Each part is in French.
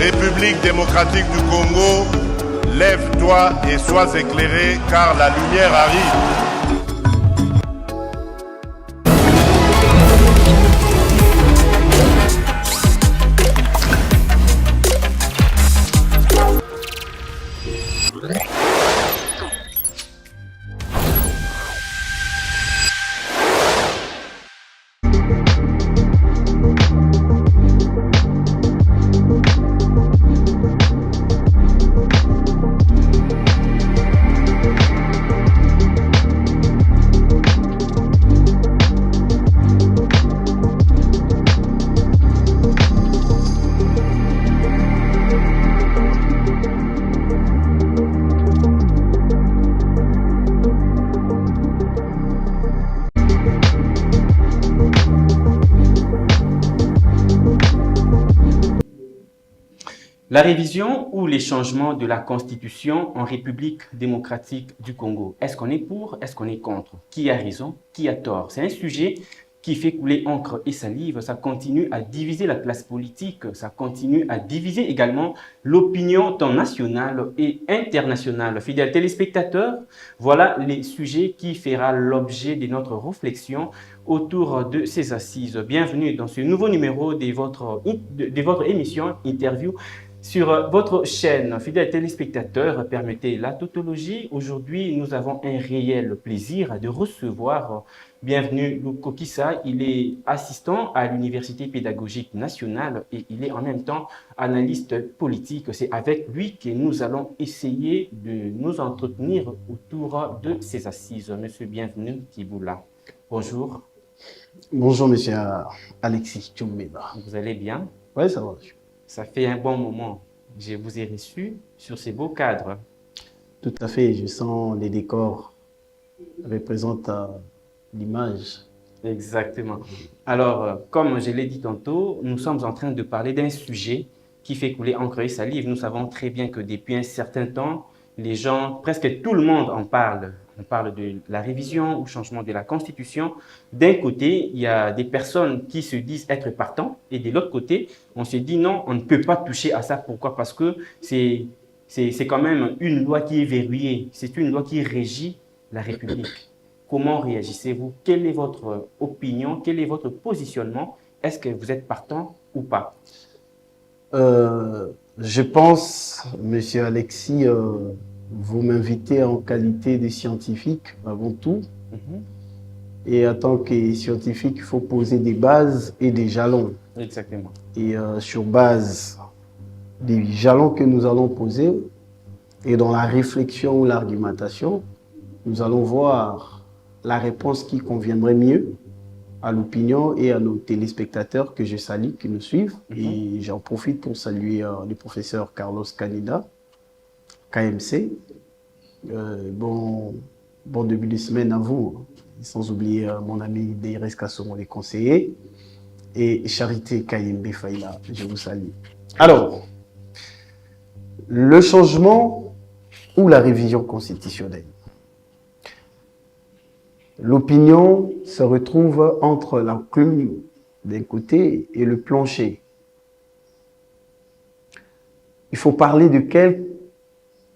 République démocratique du Congo, lève-toi et sois éclairé, car la lumière arrive. La révision ou les changements de la Constitution en République démocratique du Congo. Est-ce qu'on est pour? Est-ce qu'on est contre? Qui a raison? Qui a tort? C'est un sujet qui fait couler encre et salive. Ça continue à diviser la classe politique. Ça continue à diviser également l'opinion tant nationale et internationale. Fidèles téléspectateurs, voilà les sujets qui feront l'objet de notre réflexion autour de ces assises. Bienvenue dans ce nouveau numéro de votre émission Interview sur votre chaîne. Fidèles téléspectateurs, permettez la tautologie. Aujourd'hui, nous avons un réel plaisir de recevoir bienvenue Luko Kissa. Il est assistant à l'Université pédagogique nationale et il est en même temps analyste politique. C'est avec lui que nous allons essayer de nous entretenir autour de ces assises. Monsieur, bienvenue, Kiboula. Bonjour. Bonjour, monsieur Alexis Tchoumeba. Vous allez bien? Oui, ça va. Ça fait un bon moment. Je vous ai reçu sur ces beaux cadres. Tout à fait. Je sens les décors représentent l'image. Exactement. Alors, comme je l'ai dit tantôt, nous sommes en train de parler d'un sujet qui fait couler encre et salive. Nous savons très bien que depuis un certain temps, les gens, presque tout le monde en parle. On parle de la révision ou changement de la Constitution. D'un côté, il y a des personnes qui se disent être partants et de l'autre côté, on se dit non, on ne peut pas toucher à ça. Pourquoi? Parce que c'est quand même une loi qui est verrouillée. C'est une loi qui régit la République. Comment réagissez-vous? Quelle est votre opinion? Quel est votre positionnement? Est-ce que vous êtes partant ou pas? Je pense, monsieur Alexis, vous m'invitez en qualité de scientifique avant tout. Et en tant que scientifique, il faut poser des bases et des jalons. Exactement. Et sur base des jalons que nous allons poser et dans la réflexion ou l'argumentation, nous allons voir la réponse qui conviendrait mieux à l'opinion et à nos téléspectateurs que je salue, qui nous suivent. Et j'en profite pour saluer le professeur Carlos Canida, KMC. Bon début de semaine à vous, sans oublier mon ami Deires Kassomo, les conseillers, et Charité Kayembe Faïla, je vous salue. Alors, le changement ou la révision constitutionnelle. L'opinion se retrouve entre la plume d'un côté et le plancher. Il faut parler de quelle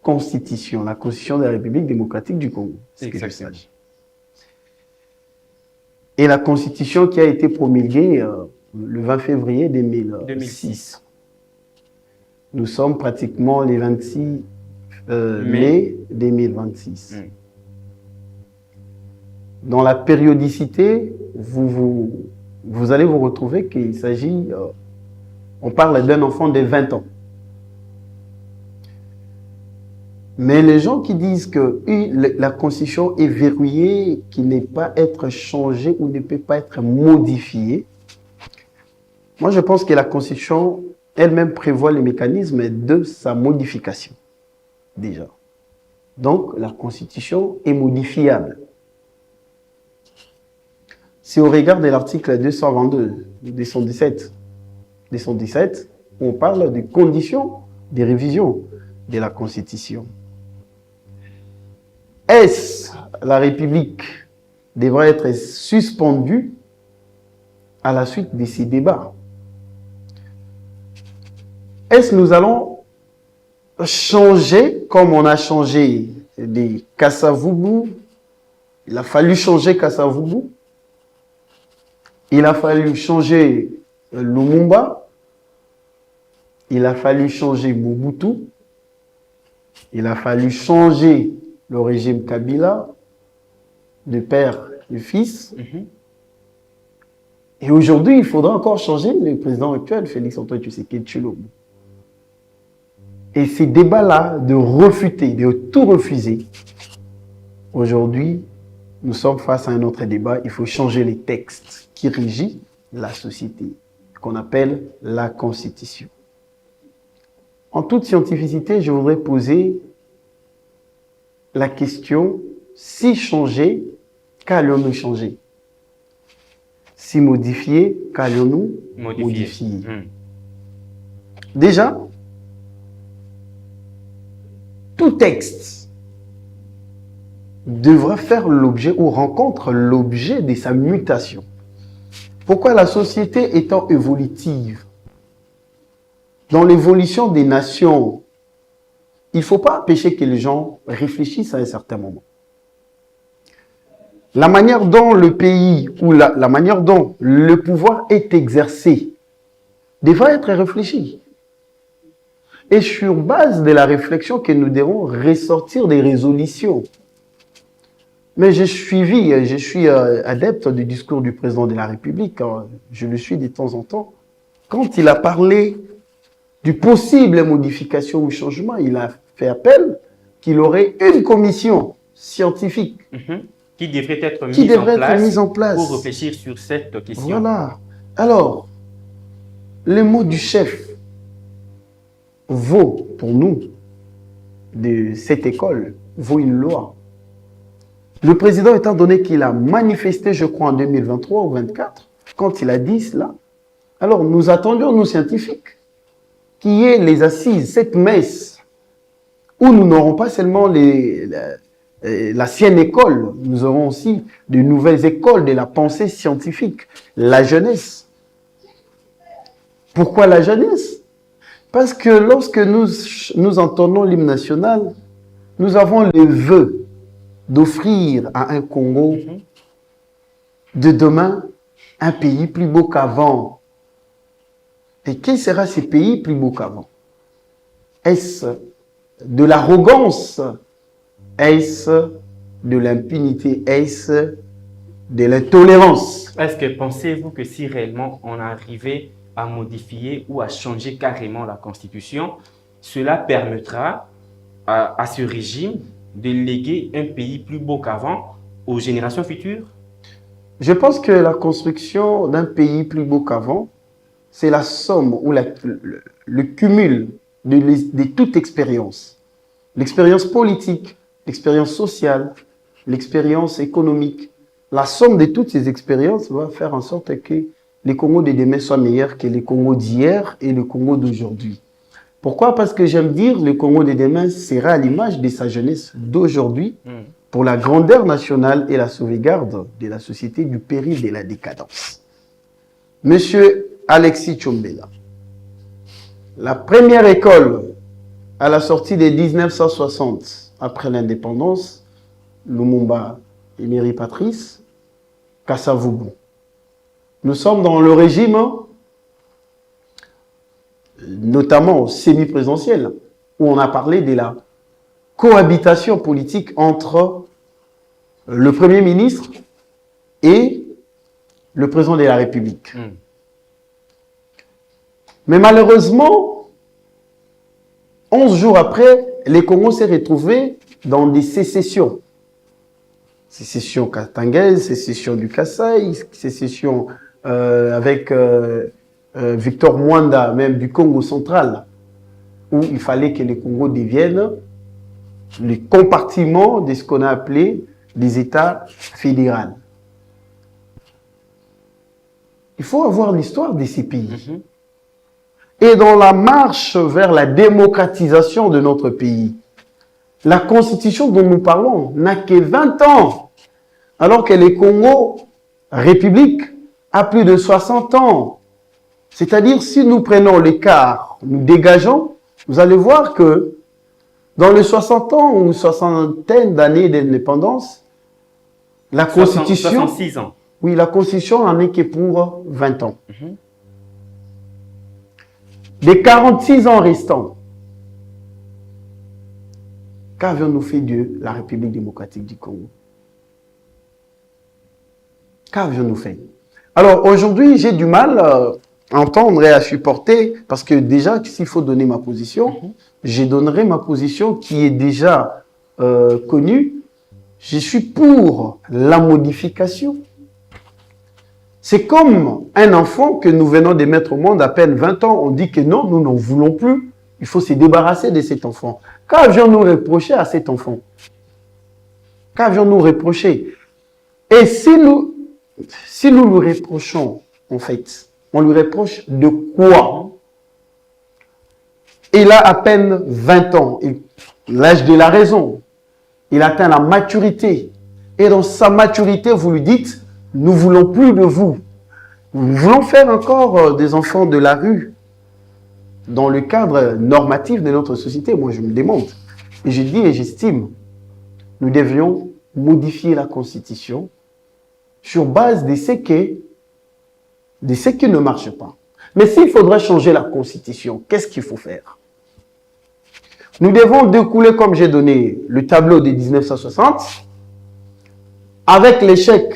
constitution? La constitution de la République démocratique du Congo. Exactement. Et la constitution qui a été promulguée le 20 février 2006. Nous sommes pratiquement les 26 mai 2026. Dans la périodicité, vous allez vous retrouver qu'il s'agit, on parle d'un enfant de 20 ans. Mais les gens qui disent que la Constitution est verrouillée, qui ne peut pas être changée ou ne peut pas être modifiée, moi je pense que la Constitution elle-même prévoit les mécanismes de sa modification, déjà. Donc la Constitution est modifiable. Si on regarde l'article 222, 217, on parle des conditions de révision de la Constitution. Est-ce la République devra être suspendue à la suite de ces débats? est-ce que nous allons changer comme on a changé des Kasavubu? Il a fallu changer Kasavubu. Il a fallu changer Lumumba. Il a fallu changer Mobutu. Il a fallu changer le régime Kabila, de père et fils. Et aujourd'hui, il faudra encore changer le président actuel, Félix-Antoine Tshisekedi Tshilombo. Et ces débats-là, de refuter, de tout refuser, aujourd'hui, nous sommes face à un autre débat. Il faut changer les textes qui régissent la société, qu'on appelle la Constitution. En toute scientificité, je voudrais poser la question, si changer, qu'allons-nous changer? Si modifier, qu'allons-nous modifier? Déjà, tout texte devra faire l'objet ou rencontre l'objet de sa mutation. Pourquoi la société étant évolutive? Dans l'évolution des nations, il ne faut pas empêcher que les gens réfléchissent à un certain moment. La manière dont le pays ou la manière dont le pouvoir est exercé devra être réfléchi. Et sur base de la réflexion que nous devons ressortir des résolutions. Mais je suis adepte du discours du président de la République, je le suis de temps en temps. Quand il a parlé du possible modification ou changement, il a fait appel qu'il aurait une commission scientifique qui devrait être mise en place pour réfléchir sur cette question. Voilà. Alors, le mot du chef vaut pour nous, de cette école, vaut une loi. Le président, étant donné qu'il a manifesté, je crois, en 2023 ou 2024, quand il a dit cela, alors nous attendions, nous scientifiques, qu'il y ait les assises, cette messe, où nous n'aurons pas seulement l'ancienne école, nous aurons aussi de nouvelles écoles de la pensée scientifique, la jeunesse. Pourquoi la jeunesse? Parce que lorsque nous entendons l'hymne national, nous avons le vœu d'offrir à un Congo de demain un pays plus beau qu'avant. Et quel sera ce pays plus beau qu'avant? Est-ce de l'arrogance? Est-ce de l'impunité? Est-ce de l'intolérance? Est-ce que pensez-vous que si réellement on arrivait à modifier ou à changer carrément la Constitution, cela permettra à ce régime de léguer un pays plus beau qu'avant aux générations futures? Je pense que la construction d'un pays plus beau qu'avant, c'est la somme ou le cumul de toute expérience. L'expérience politique, l'expérience sociale, l'expérience économique. La somme de toutes ces expériences va faire en sorte que les Congos de demain soient meilleurs que les Congos d'hier et le Congo d'aujourd'hui. Pourquoi? Parce que j'aime dire le Congo de demain sera à l'image de sa jeunesse d'aujourd'hui pour la grandeur nationale et la sauvegarde de la société du péril de la décadence. Monsieur Alexis Tchombela, la première école à la sortie de 1960, après l'indépendance, Lumumba, Emery Patrice, Kasavubu. Nous sommes dans le régime, notamment semi-présidentiel, où on a parlé de la cohabitation politique entre le Premier ministre et le président de la République. Mais malheureusement, 11 jours après, les Congos s'est retrouvé dans des sécessions. Sécession katangaise, sécession du Kasaï, sécession avec Victor Mwanda, même du Congo central, où il fallait que les Congos deviennent les compartiments de ce qu'on a appelé des États fédéraux. Il faut avoir l'histoire de ces pays. Et dans la marche vers la démocratisation de notre pays, la constitution dont nous parlons n'a que 20 ans, alors que les Congo République a plus de 60 ans. C'est-à-dire, si nous prenons l'écart, nous dégageons, vous allez voir que dans les 60 ans ou soixantaine d'années d'indépendance, la Constitution... 66 ans. Oui, la Constitution n'en est que pour 20 ans. Des 46 ans restants, qu'avions-nous fait de la République démocratique du Congo? Qu'avions-nous fait? Alors aujourd'hui, j'ai du mal à entendre et à supporter, parce que déjà, s'il faut donner ma position, je donnerai ma position qui est déjà connue. Je suis pour la modification. C'est comme un enfant que nous venons de mettre au monde à peine 20 ans. On dit que non, nous n'en voulons plus. Il faut se débarrasser de cet enfant. Qu'avions-nous reproché à cet enfant? Qu'avions-nous reproché? Et si nous lui reprochons, en fait, on lui reproche de quoi? Il a à peine 20 ans, l'âge de la raison. Il atteint la maturité. Et dans sa maturité, vous lui dites, nous ne voulons plus de vous. Nous voulons faire encore des enfants de la rue dans le cadre normatif de notre société. Moi, je me demande. Et je dis et j'estime, nous devrions modifier la Constitution sur base de ce qui ne marche pas. Mais s'il faudrait changer la Constitution, qu'est-ce qu'il faut faire? Nous devons découler, comme j'ai donné le tableau de 1960, avec l'échec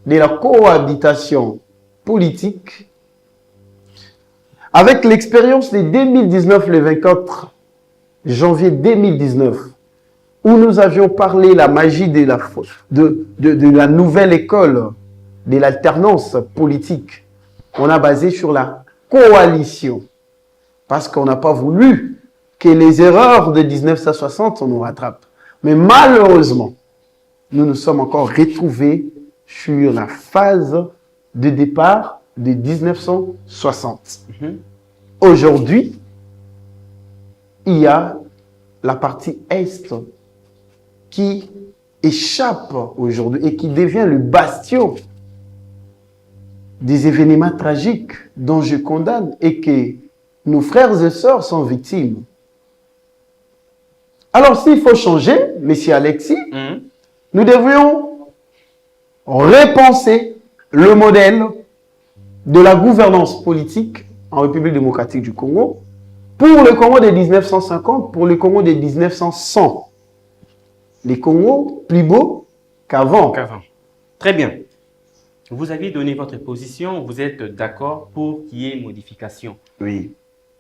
de la cohabitation politique, avec l'expérience de 2019, le 24 janvier 2019, où nous avions parlé la magie de la nouvelle école, de l'alternance politique. On a basé sur la coalition, parce qu'on n'a pas voulu que les erreurs de 1960 nous rattrapent. Mais malheureusement, nous nous sommes encore retrouvés sur la phase de départ de 1960. Aujourd'hui, il y a la partie Est qui échappe aujourd'hui et qui devient le bastion des événements tragiques dont je condamne et que nos frères et sœurs sont victimes. Alors, s'il faut changer, Monsieur Alexis, nous devrions repenser le modèle de la gouvernance politique en République démocratique du Congo pour le Congo de 1950, pour le Congo de 1900. Les Congos plus beaux qu'avant. Très bien. Vous avez donné votre position, vous êtes d'accord pour qu'il y ait modification. Oui.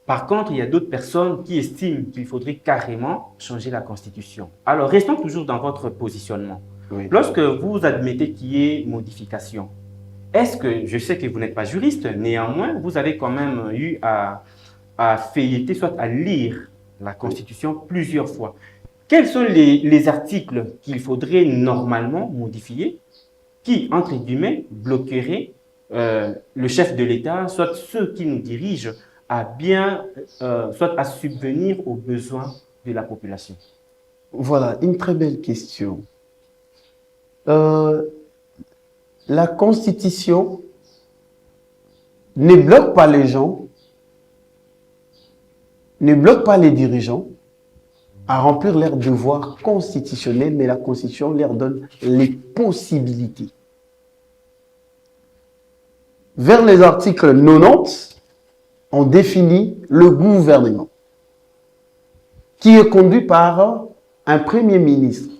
Par contre, il y a d'autres personnes qui estiment qu'il faudrait carrément changer la Constitution. Alors, restons toujours dans votre positionnement. Oui. Lorsque vous admettez qu'il y ait modification, est-ce que, je sais que vous n'êtes pas juriste, néanmoins, vous avez quand même eu à feuilleter, soit à lire la Constitution plusieurs fois. Quels sont les articles qu'il faudrait normalement modifier qui, entre guillemets, bloqueraient le chef de l'État, soit ceux qui nous dirigent, soit à subvenir aux besoins de la population? Voilà, une très belle question. La Constitution ne bloque pas les gens, ne bloque pas les dirigeants à remplir leurs devoirs constitutionnels, mais la Constitution leur donne les possibilités. Vers les articles 90, on définit le gouvernement, qui est conduit par un premier ministre,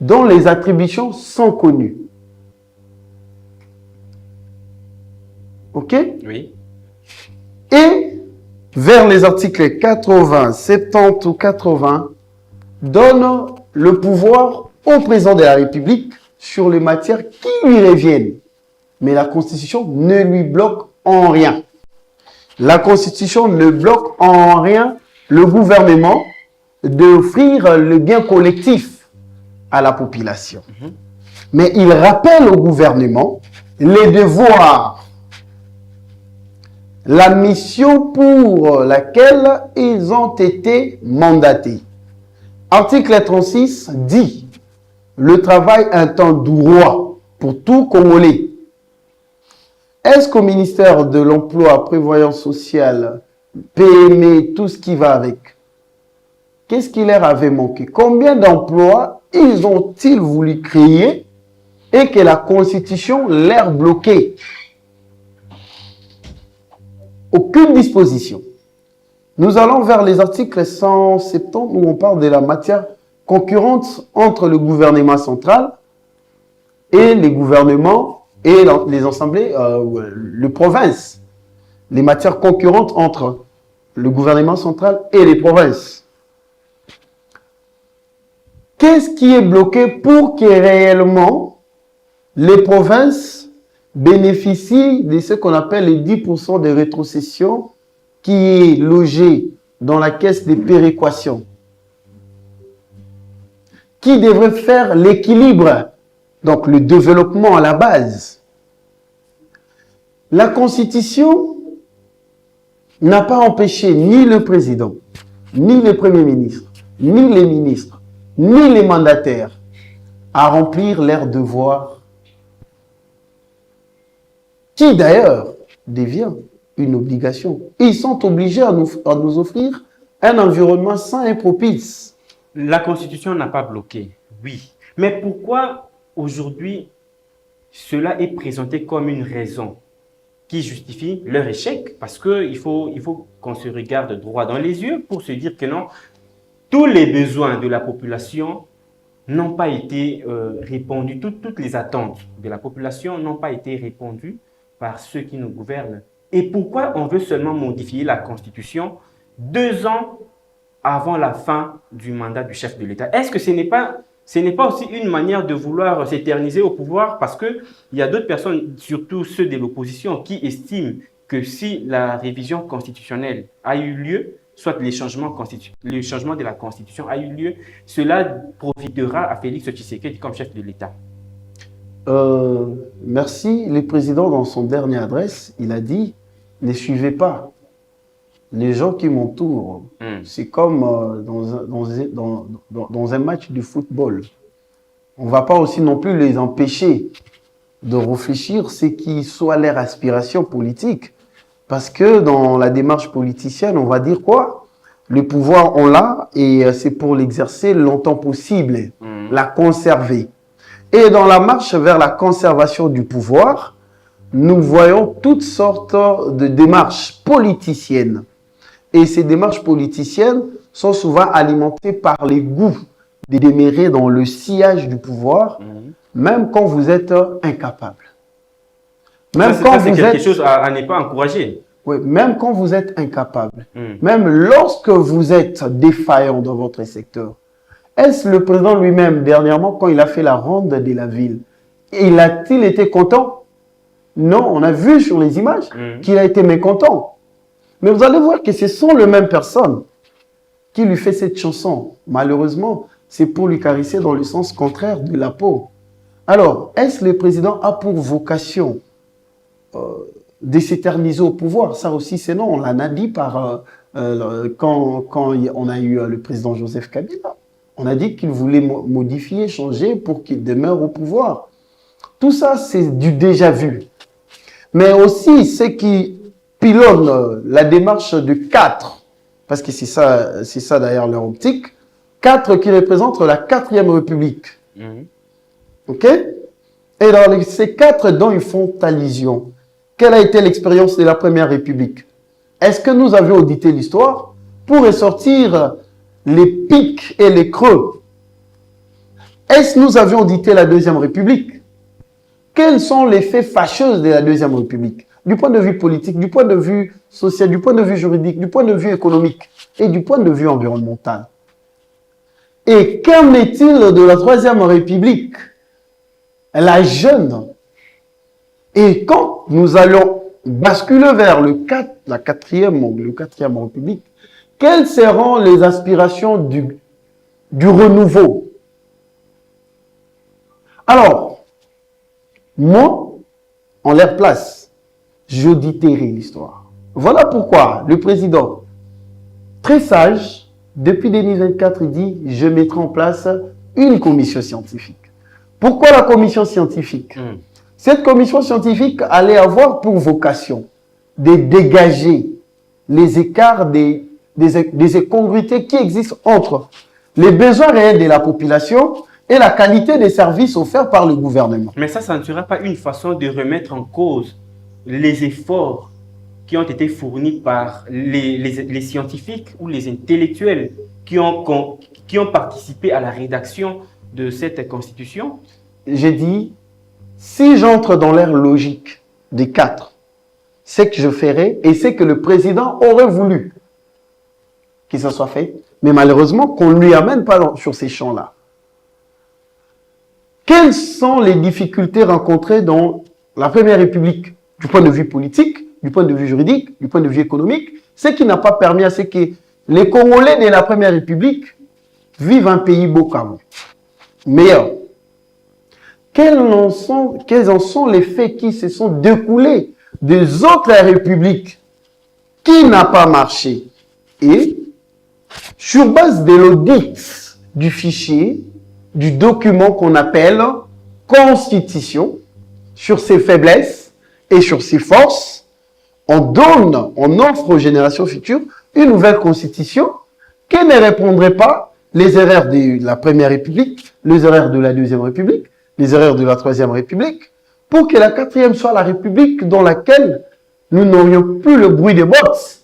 dont les attributions sont connues. OK? Oui. Et vers les articles 80, 70 ou 80, donne le pouvoir au président de la République sur les matières qui lui reviennent. Mais la Constitution ne lui bloque en rien. La Constitution ne bloque en rien le gouvernement d'offrir le bien collectif à la population. Mais il rappelle au gouvernement les devoirs, la mission pour laquelle ils ont été mandatés. Article 36 dit « Le travail est un temps droit pour tout Congolais. Est-ce qu'au ministère de l'Emploi, Prévoyance sociale, PME, tout ce qui va avec, qu'est-ce qui leur avait manqué? Combien d'emplois ils ont-ils voulu créer et que la Constitution leur bloquait? Aucune disposition. Nous allons vers les articles 170 où on parle de la matière concurrente entre le gouvernement central et les gouvernements et les assemblées, les provinces. Les matières concurrentes entre le gouvernement central et les provinces. Qu'est-ce qui est bloqué pour que réellement les provinces bénéficient de ce qu'on appelle les 10% de rétrocession qui est logé dans la caisse des péréquations, qui devrait faire l'équilibre, donc le développement à la base. La Constitution n'a pas empêché ni le président, ni le premier ministre, ni les ministres, ni les mandataires à remplir leurs devoirs, qui d'ailleurs devient une obligation. Ils sont obligés à nous offrir un environnement sain et propice. La Constitution n'a pas bloqué, oui. Mais pourquoi aujourd'hui cela est présenté comme une raison qui justifie leur échec? Parce qu'il faut qu'on se regarde droit dans les yeux pour se dire que non, tous les besoins de la population n'ont pas été répondus, toutes les attentes de la population n'ont pas été répondues par ceux qui nous gouvernent. Et pourquoi on veut seulement modifier la Constitution 2 ans avant la fin du mandat du chef de l'État? Est-ce que ce n'est pas aussi une manière de vouloir s'éterniser au pouvoir? Parce qu'il y a d'autres personnes, surtout ceux de l'opposition, qui estiment que si la révision constitutionnelle a eu lieu, soit le changement de la Constitution a eu lieu, cela profitera à Félix Tshisekedi comme chef de l'État. Merci. Le président, dans son dernier adresse, il a dit « Ne suivez pas les gens qui m'entourent. C'est comme dans un match de football. On ne va pas aussi non plus les empêcher de réfléchir ce qui soit leur aspiration politique. Parce que dans la démarche politicienne, on va dire quoi? Le pouvoir, on l'a et c'est pour l'exercer le longtemps possible, la conserver. Et dans la marche vers la conservation du pouvoir, nous voyons toutes sortes de démarches politiciennes. Et ces démarches politiciennes sont souvent alimentées par les goûts de demeurer dans le sillage du pouvoir, même quand vous êtes incapable. Même quand vous êtes quelque chose à ne pas encourager. Oui, même quand vous êtes incapable. Même lorsque vous êtes défaillant dans votre secteur. Est-ce le président lui-même, dernièrement, quand il a fait la ronde de la ville, a-t-il été content? Non, on a vu sur les images qu'il a été mécontent. Mais vous allez voir que ce sont les mêmes personnes qui lui fait cette chanson. Malheureusement, c'est pour lui caresser dans le sens contraire de la peau. Alors, est-ce le président a pour vocation de s'éterniser au pouvoir? Ça aussi, c'est non. On l'en a dit quand on a eu le président Joseph Kabila. On a dit qu'il voulait modifier, changer pour qu'il demeure au pouvoir. Tout ça, c'est du déjà vu. Mais aussi, ce qui pilonne la démarche de 4, parce que c'est ça d'ailleurs leur optique, 4 qui représentent la 4e République. OK? Et dans ces 4 dont ils font allusion, quelle a été l'expérience de la Première République? Est-ce que nous avions audité l'histoire pour ressortir les pics et les creux? Est-ce que nous avions audité la Deuxième République? Quels sont les faits fâcheux de la Deuxième République? Du point de vue politique, du point de vue social, du point de vue juridique, du point de vue économique et du point de vue environnemental. Et qu'en est-il de la Troisième République? La jeune. Et quand nous allons basculer vers la quatrième République, quelles seront les aspirations du renouveau? Alors, moi, en leur place, j'auditerai l'histoire. Voilà pourquoi le président, très sage, depuis 2024, il dit « Je mettrai en place une commission scientifique ». Pourquoi la commission scientifique? Cette commission scientifique allait avoir pour vocation de dégager les écarts des incongruités qui existent entre les besoins réels de la population et la qualité des services offerts par le gouvernement. Mais ça ne sera pas une façon de remettre en cause les efforts qui ont été fournis par les scientifiques ou les intellectuels qui ont participé à la rédaction de cette constitution? J'ai dit, si j'entre dans l'ère logique des quatre, c'est que je ferai et c'est que le président aurait voulu que ça soit fait, mais malheureusement qu'on ne lui amène pas sur ces champs-là. Quelles sont les difficultés rencontrées dans la Première République du point de vue politique, du point de vue juridique, du point de vue économique? Ce qui n'a pas permis à ce que les Congolais de la Première République vivent un pays beau comme meilleur. Quels en sont les faits qui se sont découlés des autres républiques qui n'a pas marché? Et sur base de l'audit du fichier, du document qu'on appelle Constitution, sur ses faiblesses et sur ses forces, on offre aux générations futures une nouvelle Constitution qui ne répondrait pas les erreurs de la Première République, les erreurs de la Deuxième République, les erreurs de la Troisième République, pour que la quatrième soit la République dans laquelle nous n'aurions plus le bruit des bottes,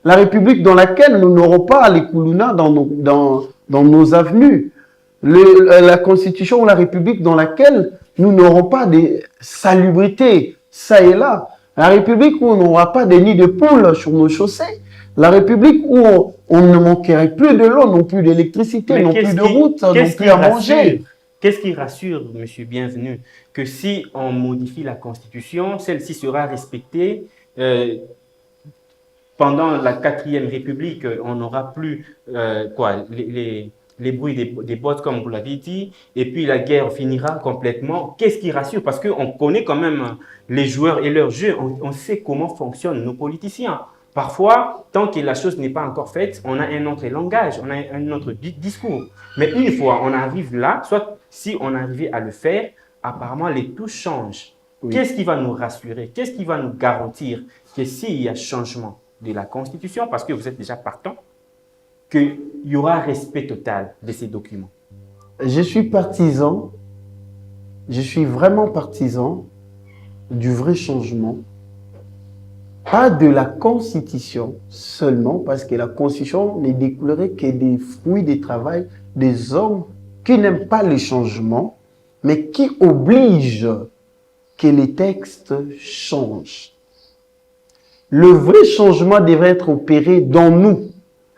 la République dans laquelle nous n'aurons pas les koulouna dans nos avenues, la Constitution ou la République dans laquelle nous n'aurons pas des salubrités, ça et là, la République où on n'aura pas des nids de poules sur nos chaussées, la République où on ne manquerait plus de l'eau, non plus d'électricité, non plus de route, non plus à manger. Qu'est-ce qui rassure, Monsieur Bienvenu, que si on modifie la Constitution, celle-ci sera respectée pendant la 4e République, on n'aura plus les bruits des bottes, comme vous l'avez dit, et puis la guerre finira complètement. Qu'est-ce qui rassure? Parce qu'on connaît quand même les joueurs et leurs jeux, on sait comment fonctionnent nos politiciens. Parfois, tant que la chose n'est pas encore faite, on a un autre langage, on a un autre discours. Mais une fois on arrive là, soit si on arrivait à le faire, apparemment les touches changent. Oui. Qu'est-ce qui va nous rassurer? Qu'est-ce qui va nous garantir que s'il y a changement de la Constitution, parce que vous êtes déjà partant, qu'il y aura respect total de ces documents? Je suis partisan, je suis vraiment partisan du vrai changement, pas de la Constitution seulement, parce que la Constitution ne découlerait que des fruits du travail des hommes qui n'aiment pas les changements, mais qui obligent que les textes changent. Le vrai changement devrait être opéré dans nous,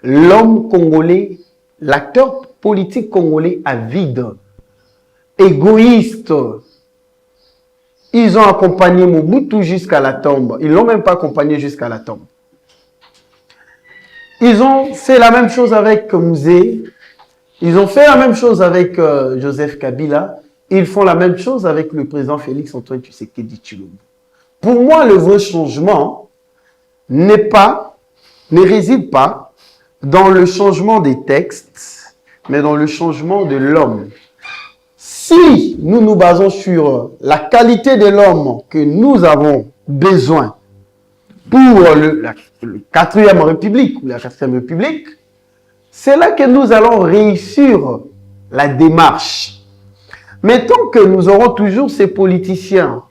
l'homme congolais, l'acteur politique congolais avide, égoïste. Ils ont accompagné Mobutu jusqu'à la tombe. Ils ne l'ont même pas accompagné jusqu'à la tombe. Ils ont fait la même chose avec Mouzé. Ils ont fait la même chose avec Joseph Kabila. Ils font la même chose avec le président Félix Antoine Tshisekedi Tshilombo. Pour moi, le vrai changement ne réside pas dans le changement des textes, mais dans le changement de l'homme. Si nous nous basons sur la qualité de l'homme que nous avons besoin pour la 4e République ou la 4e République, c'est là que nous allons réussir la démarche. Mais tant que nous aurons toujours ces politiciens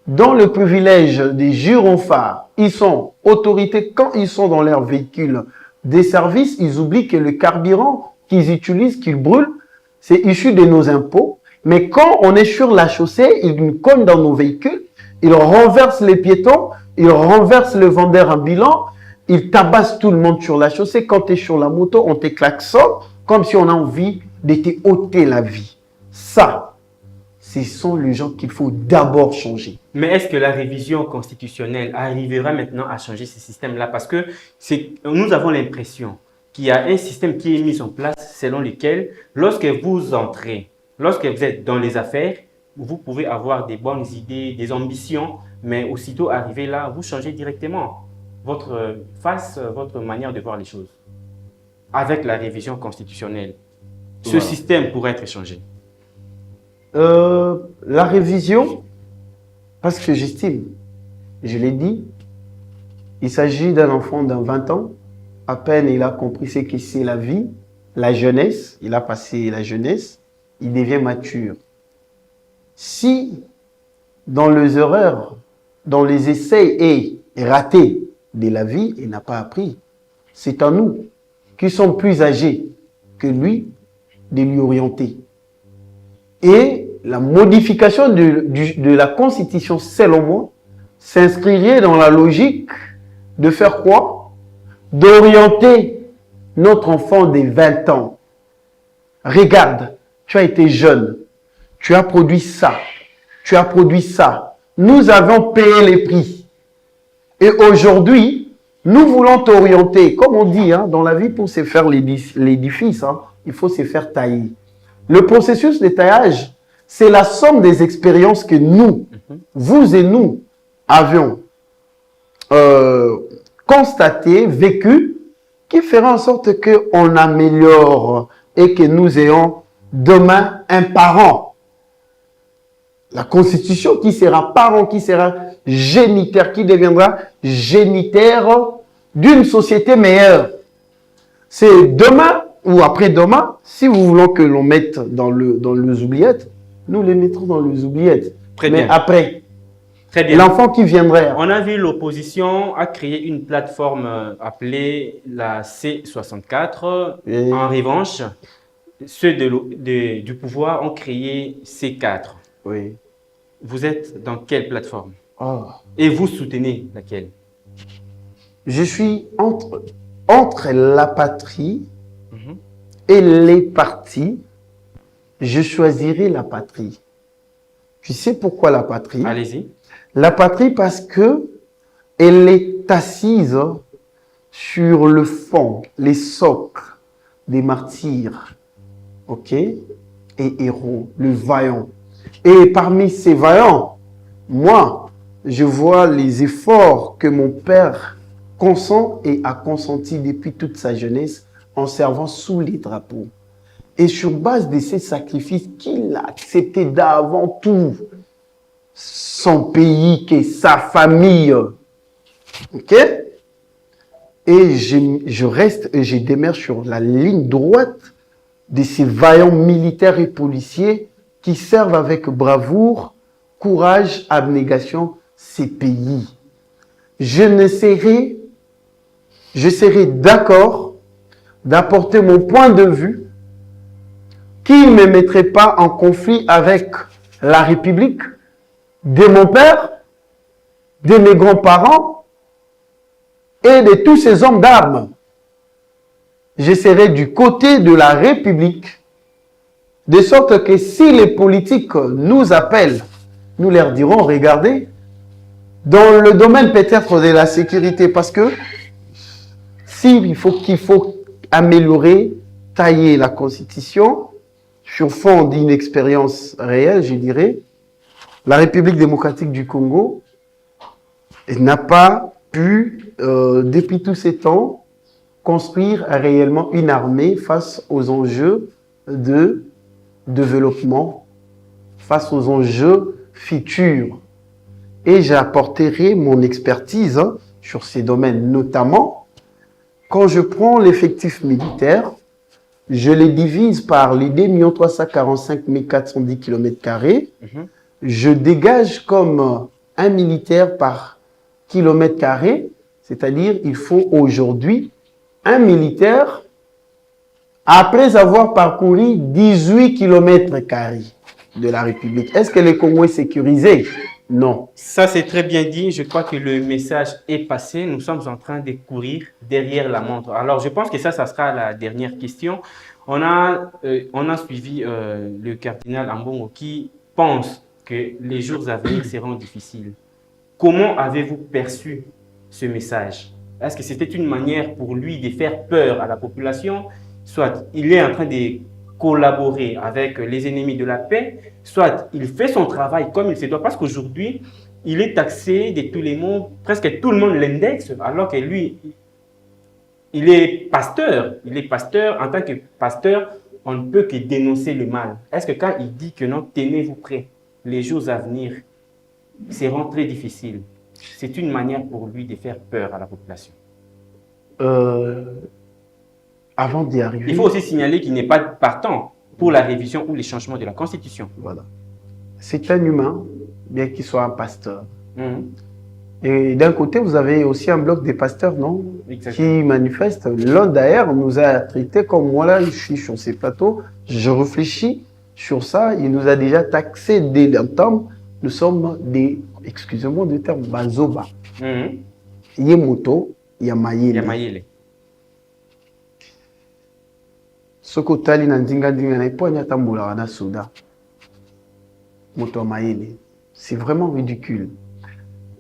dont le privilège des gyrophares, ils sont autorités quand ils sont dans leur véhicule des services, ils oublient que le carburant qu'ils utilisent, qu'ils brûlent, c'est issu de nos impôts. Mais quand on est sur la chaussée, ils nous cognent dans nos véhicules, ils renversent les piétons, ils renversent le vendeur ambulant, ils tabassent tout le monde sur la chaussée. Quand tu es sur la moto, on te klaxonne comme si on a envie de te ôter la vie. Ça, ce sont les gens qu'il faut d'abord changer. Mais est-ce que la révision constitutionnelle arrivera maintenant à changer ce système-là? Parce que nous avons l'impression qu'il y a un système qui est mis en place selon lequel, lorsque vous entrez, lorsque vous êtes dans les affaires, vous pouvez avoir des bonnes idées, des ambitions, mais aussitôt arrivé là, vous changez directement votre face, votre manière de voir les choses. Avec la révision constitutionnelle, ce système pourrait être changé. La révision Parce que j'estime, je l'ai dit, il s'agit d'un enfant de 20 ans. À peine il a compris ce que c'est la vie, la jeunesse. Il a passé la jeunesse. Il devient mature. Si, dans les erreurs, dans les essais et ratés de la vie, il n'a pas appris, c'est à nous, qui sommes plus âgés que lui, de lui orienter. Et la modification de la Constitution, selon moi, s'inscrirait dans la logique de faire quoi? D'orienter notre enfant de 20 ans. Regarde, tu as été jeune, tu as produit ça, tu as produit ça. Nous avons payé les prix. Et aujourd'hui, nous voulons t'orienter. Comme on dit, hein, dans la vie, pour se faire l'édifice, hein, il faut se faire tailler. Le processus de taillage, c'est la somme des expériences que nous, vous et nous, avions constatées, vécues, qui fera en sorte qu'on améliore et que nous ayons demain un parent. La Constitution qui sera parent, qui sera géniteur, qui deviendra géniteur d'une société meilleure. C'est demain ou après-demain, si vous voulez que l'on mette dans les oubliettes, nous les mettrons dans les oubliettes. Très Mais bien. après, Très bien. l'enfant qui viendrait. On a vu l'opposition a créé une plateforme appelée la C64. Et- En revanche, ceux du pouvoir ont créé C4. Oui. Vous êtes dans quelle plateforme? Oh. Et vous soutenez laquelle? Je suis entre la patrie Mhm. et les partis. Je choisirai la patrie. Tu sais pourquoi la patrie? Allez-y. La patrie parce que elle est assise sur le fond, les socles des martyrs, ok, et héros, le vaillant. Et parmi ces vaillants, moi, je vois les efforts que mon père consent et a consenti depuis toute sa jeunesse en servant sous les drapeaux. Et sur base de ces sacrifices qu'il a accepté d'avant tout, son pays, que sa famille. Ok? Et je reste et je demeure sur la ligne droite de ces vaillants militaires et policiers qui servent avec bravoure, courage, abnégation ces pays. Je serai d'accord d'apporter mon point de vue qui ne me mettrait pas en conflit avec la République, de mon père, de mes grands-parents et de tous ces hommes d'armes. Je serai du côté de la République, de sorte que si les politiques nous appellent, nous leur dirons, regardez, dans le domaine peut-être de la sécurité, parce que qu'il faut améliorer, tailler la Constitution sur fond d'une expérience réelle, je dirais, la République démocratique du Congo n'a pas pu, depuis tous ces temps, construire réellement une armée face aux enjeux de développement, face aux enjeux futurs. Et j'apporterai mon expertise sur ces domaines, notamment quand je prends l'effectif militaire, je les divise par les 2 345 410 km². Je dégage comme un militaire par kilomètre carré, c'est-à-dire il faut aujourd'hui un militaire après avoir parcouru 18 km² de la République. Est-ce que le Congo est sécurisé? Non. Ça, c'est très bien dit. Je crois que le message est passé. Nous sommes en train de courir derrière la montre. Alors, je pense que ça sera la dernière question. On a suivi le cardinal Ambongo qui pense que les jours à venir seront difficiles. Comment avez-vous perçu ce message? Est-ce que c'était une manière pour lui de faire peur à la population? Soit il est en train de collaborer avec les ennemis de la paix, soit il fait son travail comme il se doit, parce qu'aujourd'hui, il est taxé de tous les mots, presque tout le monde l'indexe, alors que lui, il est pasteur. Il est pasteur. En tant que pasteur, on ne peut que dénoncer le mal. Est-ce que quand il dit que non, tenez-vous prêts, les jours à venir seront très difficiles. C'est une manière pour lui de faire peur à la population. Avant d'y arriver... Il faut aussi signaler qu'il n'est pas partant pour la révision ou les changements de la Constitution. Voilà. C'est un humain, bien qu'il soit un pasteur. Mhm. Et d'un côté, vous avez aussi un bloc des pasteurs, non? Exactement. Qui manifestent. L'un d'ailleurs nous a traités comme moi, là, je suis sur ces plateaux, je réfléchis sur ça, il nous a déjà taxé dès longtemps. Nous sommes des, excusez-moi du terme, bazoba. Mhm. Yemoto, Yamayele. Yamayele. Soko tali na ndinga ndinga na iponya tambola wana soda. Moto Yamayele. C'est vraiment ridicule.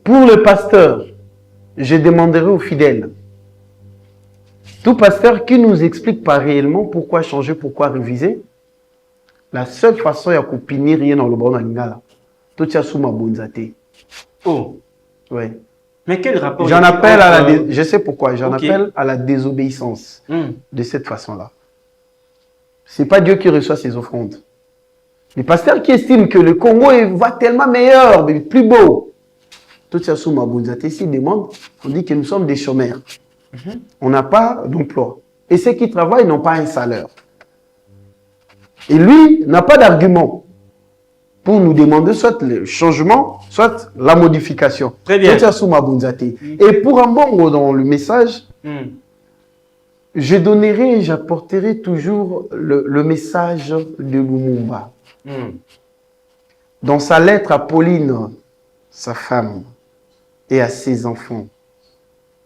Pour le pasteur, je demanderai aux fidèles, tout pasteur qui nous explique pas réellement pourquoi changer, pourquoi réviser, la seule façon de punir rien dans le bon lingala. Tout ça sous ma bonzate. Oh. Ouais. Mais quel rapport? J'en appelle à la je sais pourquoi, j'en Ok. appelle à la désobéissance Mhm. de cette façon-là. C'est pas Dieu qui reçoit ses offrandes. Les pasteurs qui estiment que le Congo va tellement meilleur, mais plus beau. Tout ça sous ma bonzate ici demande, on dit que nous sommes des chômeurs. On n'a pas d'emploi. Et ceux qui travaillent n'ont pas un salaire. Et lui n'a pas d'argument pour nous demander soit le changement, soit la modification. Très bien. Tout ça sous ma bonzate. Et pour un bon mot dans le message, Mhm. je donnerai et j'apporterai toujours le message de Lumumba. Mhm. Dans sa lettre à Pauline, sa femme, et à ses enfants,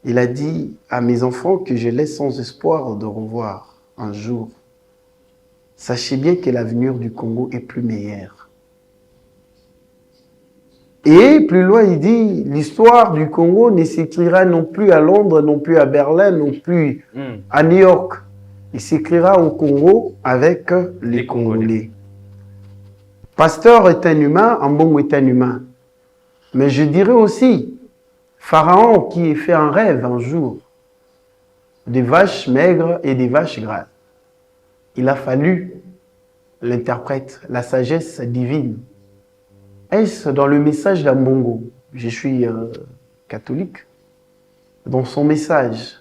il a dit à mes enfants que je laisse sans espoir de revoir un jour. Sachez bien que l'avenir du Congo est plus meilleur. Et plus loin, il dit, l'histoire du Congo ne s'écrira non plus à Londres, non plus à Berlin, non plus Mhm. à New York. Il s'écrira au Congo avec les Les Congolais. Congolais. Pasteur est un humain, Ambongo est un humain. Mais je dirais aussi, Pharaon qui fait un rêve un jour, des vaches maigres et des vaches grasses. Il a fallu l'interprète, la sagesse divine. Est-ce dans le message d'Ambongo? Je suis catholique. Dans son message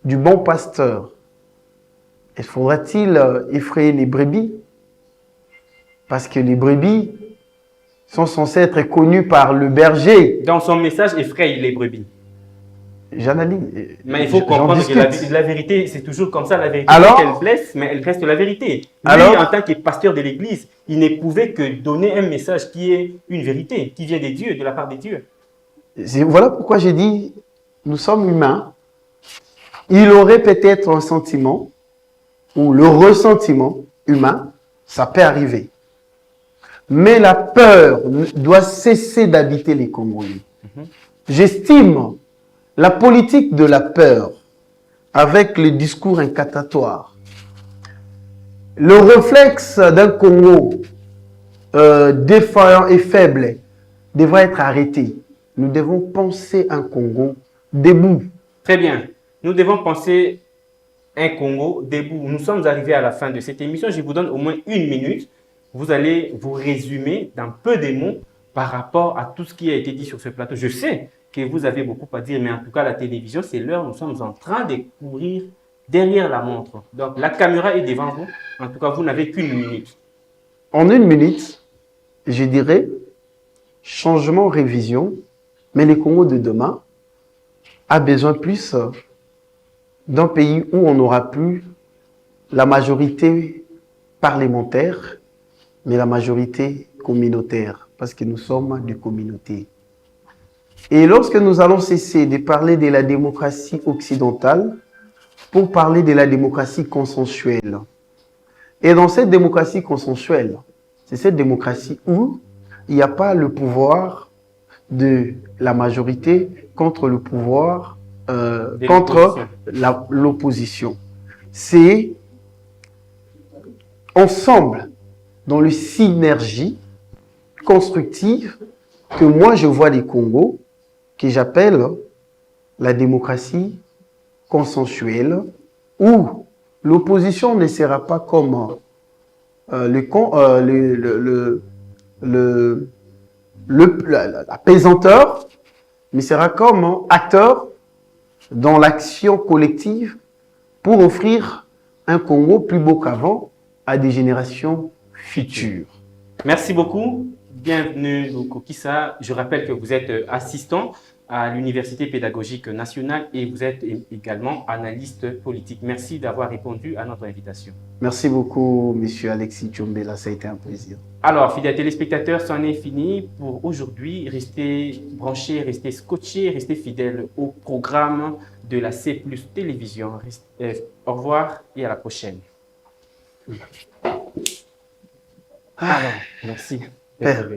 du bon pasteur, faudra-t-il effrayer les brebis? Parce que les brebis sont censés être connus par le berger. Dans son message, effraie les brebis. J'analyse. Mais il faut j'en comprendre que discute. la vérité, c'est toujours comme ça. La vérité, Alors? elle blesse, mais elle reste la vérité. Lui, Alors? en tant que pasteur de l'Église, il ne pouvait que donner un message qui est une vérité, qui vient des dieux, de la part des dieux. Voilà pourquoi j'ai dit, nous sommes humains. Il aurait peut-être un sentiment, ou le ressentiment humain, ça peut arriver. Mais la peur doit cesser d'habiter les Congolais. J'estime la politique de la peur, avec les discours incantatoires, le réflexe d'un Congo défaillant et faible devrait être arrêté. Nous devons penser un Congo debout. Très bien. Nous devons penser un Congo debout. Nous sommes arrivés à la fin de cette émission. Je vous donne au moins 1 minute. Vous allez vous résumer dans peu de mots par rapport à tout ce qui a été dit sur ce plateau. Je sais que vous avez beaucoup à dire, mais en tout cas, la télévision, c'est l'heure. Nous sommes en train de courir derrière la montre. Donc, la caméra est devant vous. En tout cas, vous n'avez qu'1 minute. En 1 minute, je dirais changement, révision, mais le Congo de demain a besoin plus d'un pays où on n'aura plus la majorité parlementaire, mais la majorité communautaire, parce que nous sommes des communautés. Et lorsque nous allons cesser de parler de la démocratie occidentale pour parler de la démocratie consensuelle, et dans cette démocratie consensuelle, c'est cette démocratie où il n'y a pas le pouvoir de la majorité contre le pouvoir, contre l'opposition. C'est ensemble, dans le synergie constructive, que moi je vois les Congos, que j'appelle la démocratie consensuelle, où l'opposition ne sera pas comme la pesanteur, mais sera comme acteur dans l'action collective pour offrir un Congo plus beau qu'avant à des générations futures. Merci beaucoup. Bienvenue au Kokissa. Je rappelle que vous êtes assistant à l'Université pédagogique nationale et vous êtes également analyste politique. Merci d'avoir répondu à notre invitation. Merci beaucoup, monsieur Alexis Tchombela. Ça a été un plaisir. Alors, fidèles téléspectateurs, c'en est fini pour aujourd'hui. Restez branchés, restez scotchés, restez fidèles au programme de la C+ Télévision. Au revoir et à la prochaine. Alors, merci. Père.